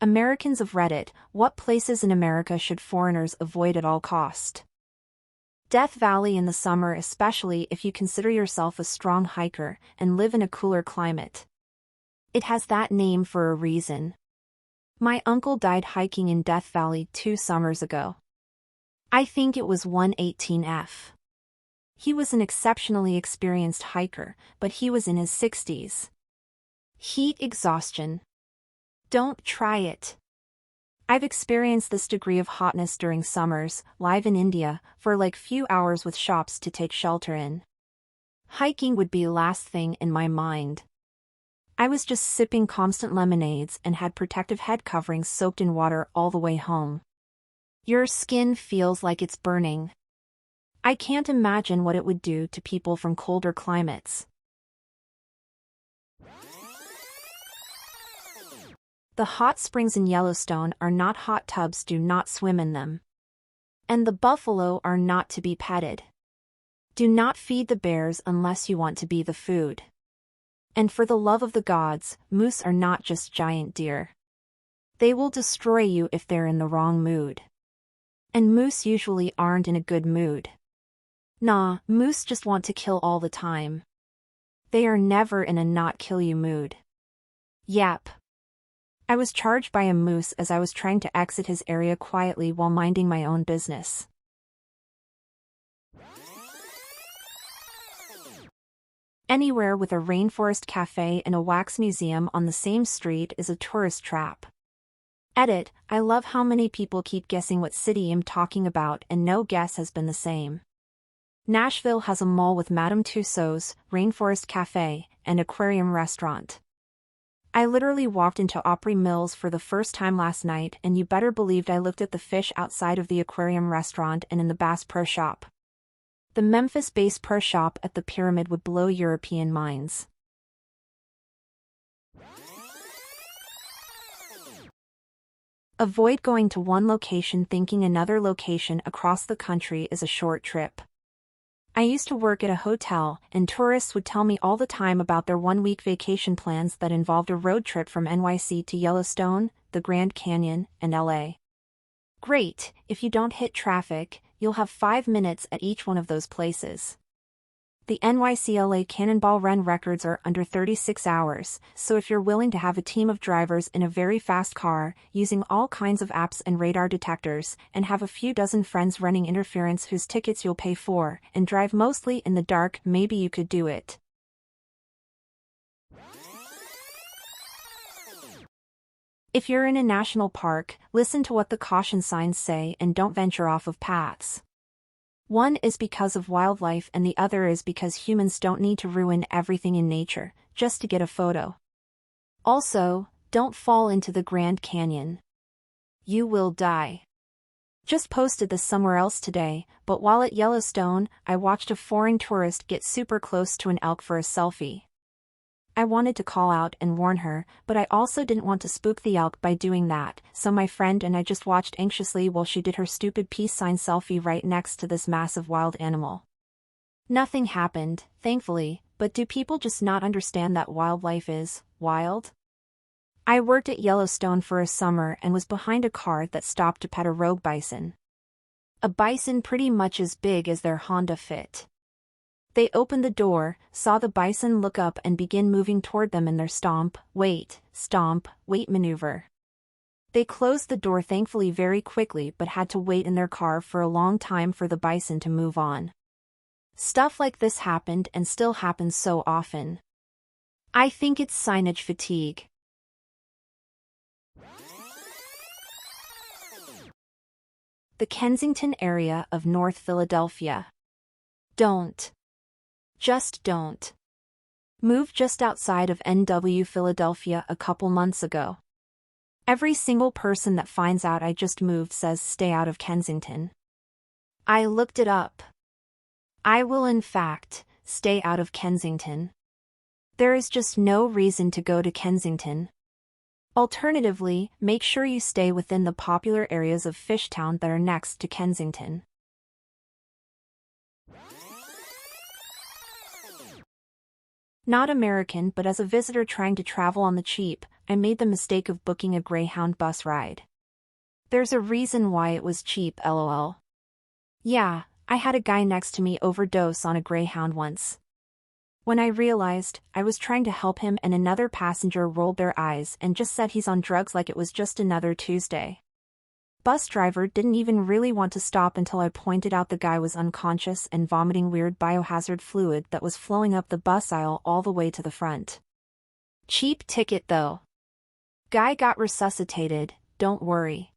Americans of Reddit, what places in America should foreigners avoid at all cost? Death Valley in the summer, especially if you consider yourself a strong hiker and live in a cooler climate. It has that name for a reason. My uncle died hiking in Death Valley 2 summers ago. I think it was 118F. He was an exceptionally experienced hiker, but he was in his 60s. Heat exhaustion. Don't try it. I've experienced this degree of hotness during summers, live in India, for like few hours with shops to take shelter in. Hiking would be last thing in my mind. I was just sipping constant lemonades and had protective head coverings soaked in water all the way home. Your skin feels like it's burning. I can't imagine what it would do to people from colder climates. The hot springs in Yellowstone are not hot tubs, do not swim in them. And the buffalo are not to be petted. Do not feed the bears unless you want to be the food. And for the love of the gods, moose are not just giant deer. They will destroy you if they're in the wrong mood. And moose usually aren't in a good mood. Nah, moose just want to kill all the time. They are never in a not kill you mood. Yep. I was charged by a moose as I was trying to exit his area quietly while minding my own business. Anywhere with a rainforest cafe and a wax museum on the same street is a tourist trap. Edit, I love how many people keep guessing what city I'm talking about and no guess has been the same. Nashville has a mall with Madame Tussauds, Rainforest Cafe, and aquarium restaurant. I literally walked into Opry Mills for the first time last night and you better believed I looked at the fish outside of the aquarium restaurant and in the Bass Pro Shop. The Memphis-based Pro Shop at the Pyramid would blow European minds. Avoid going to one location thinking another location across the country is a short trip. I used to work at a hotel, and tourists would tell me all the time about their one-week vacation plans that involved a road trip from NYC to Yellowstone, the Grand Canyon, and LA. Great, if you don't hit traffic, you'll have 5 minutes at each one of those places. The NYC-LA Cannonball Run records are under 36 hours, so if you're willing to have a team of drivers in a very fast car, using all kinds of apps and radar detectors, and have a few dozen friends running interference whose tickets you'll pay for, and drive mostly in the dark, maybe you could do it. If you're in a national park, listen to what the caution signs say and don't venture off of paths. One is because of wildlife and the other is because humans don't need to ruin everything in nature, just to get a photo. Also, don't fall into the Grand Canyon. You will die. Just posted this somewhere else today, but while at Yellowstone, I watched a foreign tourist get super close to an elk for a selfie. I wanted to call out and warn her, but I also didn't want to spook the elk by doing that, so my friend and I just watched anxiously while she did her stupid peace sign selfie right next to this massive wild animal. Nothing happened, thankfully, but do people just not understand that wildlife is wild? I worked at Yellowstone for a summer and was behind a car that stopped to pet a rogue bison. A bison pretty much as big as their Honda Fit. They opened the door, saw the bison look up and begin moving toward them in their stomp, wait maneuver. They closed the door thankfully very quickly but had to wait in their car for a long time for the bison to move on. Stuff like this happened and still happens so often. I think it's signage fatigue. The Kensington area of North Philadelphia. Don't. Just don't. Moved just outside of NW Philadelphia a couple months ago. Every single person that finds out I just moved says stay out of Kensington. I looked it up. I will in fact, stay out of Kensington. There is just no reason to go to Kensington. Alternatively, make sure you stay within the popular areas of Fishtown that are next to Kensington. Not American, but as a visitor trying to travel on the cheap, I made the mistake of booking a Greyhound bus ride. There's a reason why it was cheap, lol. Yeah, I had a guy next to me overdose on a Greyhound once. When I realized, I was trying to help him and another passenger rolled their eyes and just said he's on drugs like it was just another Tuesday. Bus driver didn't even really want to stop until I pointed out the guy was unconscious and vomiting weird biohazard fluid that was flowing up the bus aisle all the way to the front. Cheap ticket though. Guy got resuscitated, don't worry.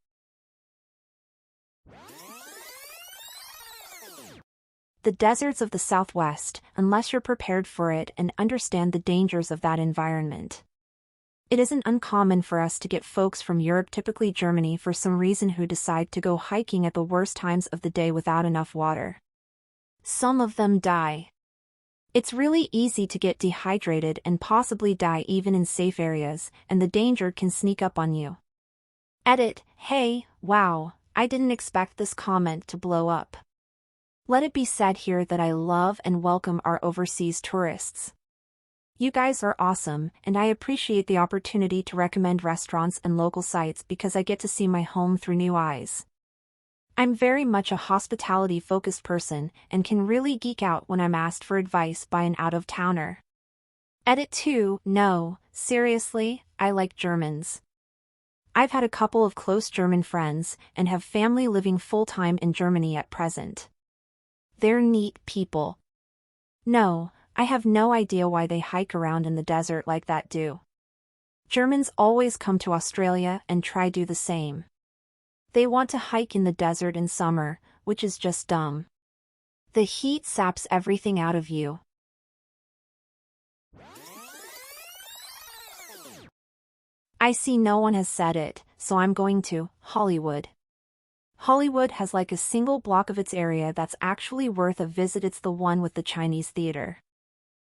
The deserts of the Southwest, unless you're prepared for it and understand the dangers of that environment. It isn't uncommon for us to get folks from Europe, typically Germany, for some reason who decide to go hiking at the worst times of the day without enough water. Some of them die. It's really easy to get dehydrated and possibly die even in safe areas, and the danger can sneak up on you. Edit, hey, wow, I didn't expect this comment to blow up. Let it be said here that I love and welcome our overseas tourists. You guys are awesome, and I appreciate the opportunity to recommend restaurants and local sites because I get to see my home through new eyes. I'm very much a hospitality-focused person and can really geek out when I'm asked for advice by an out-of-towner. Edit 2, no, seriously, I like Germans. I've had a couple of close German friends and have family living full-time in Germany at present. They're neat people. No, I have no idea why they hike around in the desert like that do. Germans always come to Australia and try do the same. They want to hike in the desert in summer, which is just dumb. The heat saps everything out of you. I see no one has said it, so I'm going to. Hollywood. Hollywood has like a single block of its area that's actually worth a visit. It's the one with the Chinese theater.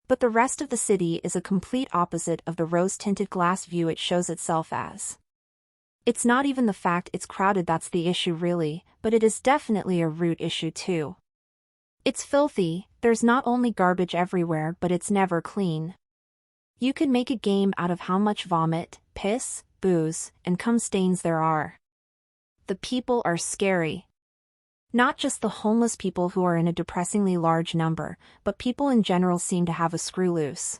But the rest of the city is a complete opposite of the rose-tinted glass view it shows itself as. It's not even the fact it's crowded that's the issue really, but it is definitely a root issue too. It's filthy, there's not only garbage everywhere but it's never clean. You could make a game out of how much vomit, piss, booze, and cum stains there are. The people are scary. Not just the homeless people who are in a depressingly large number, but people in general seem to have a screw loose.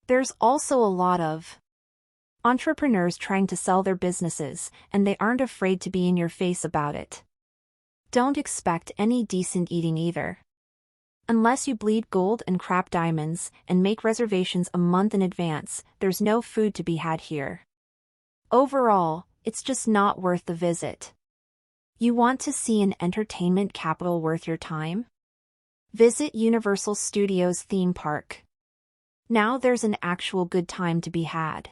There's also a lot of entrepreneurs trying to sell their businesses, and they aren't afraid to be in your face about it. Don't expect any decent eating either. Unless you bleed gold and crap diamonds, and make reservations a month in advance, there's no food to be had here. Overall, it's just not worth the visit. You want to see an entertainment capital worth your time? Visit Universal Studios theme park. Now there's an actual good time to be had.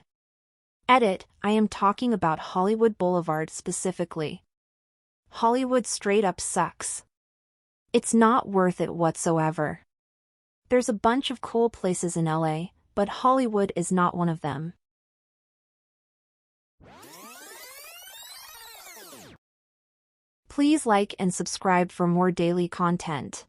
Edit, I am talking about Hollywood Boulevard specifically. Hollywood straight up sucks. It's not worth it whatsoever. There's a bunch of cool places in LA, but Hollywood is not one of them. Please like and subscribe for more daily content.